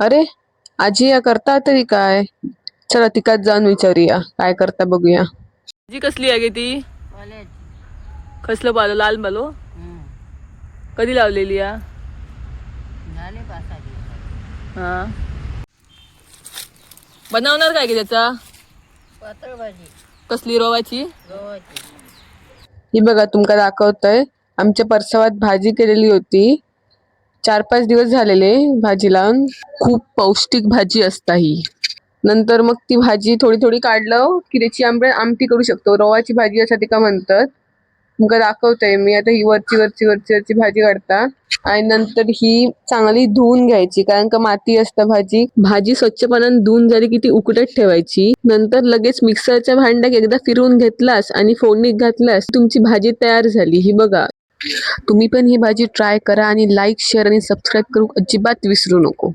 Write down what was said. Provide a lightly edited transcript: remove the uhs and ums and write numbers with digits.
अरे, आजी या करता तरी काय? चला तिकाच जाऊन विचारूया काय करता बघूया. जी कसली आहे गे ती? कसलं पालो? लाल पालो. कधी लावलेली या? हा. बनवणार काय गे त्याचा? पातळ भाजी कसली रवाची? गव्हाची. ही बघा तुमका दाखवतय. आमच्या परसवात भाजी केलेली होती. 4-5 दिवस झालेले भाजी लावून. खूप पौष्टिक भाजी असता ही. नंतर मग ती भाजी थोडी थोडी काढलं की त्याची आमटी करू शकतो. रवाची भाजी असा तिका म्हणतात. तुमका दाखवतोय मी आता. ही वरची भाजी काढता आणि नंतर ही चांगली धुवून घ्यायची, कारण का माती असतं भाजी स्वच्छपणाने धुवून झाली की ती उकडत ठेवायची. नंतर लगेच मिक्सरच्या भांड्यात एकदा फिरवून घेतलास आणि फोडणीत घातलास, तुमची भाजी तयार झाली. ही बघा, तुम्ही पण ही भाजी ट्राय करा आणि लाईक, शेअर आणि सबस्क्राईब करू अजिबात विसरू नको.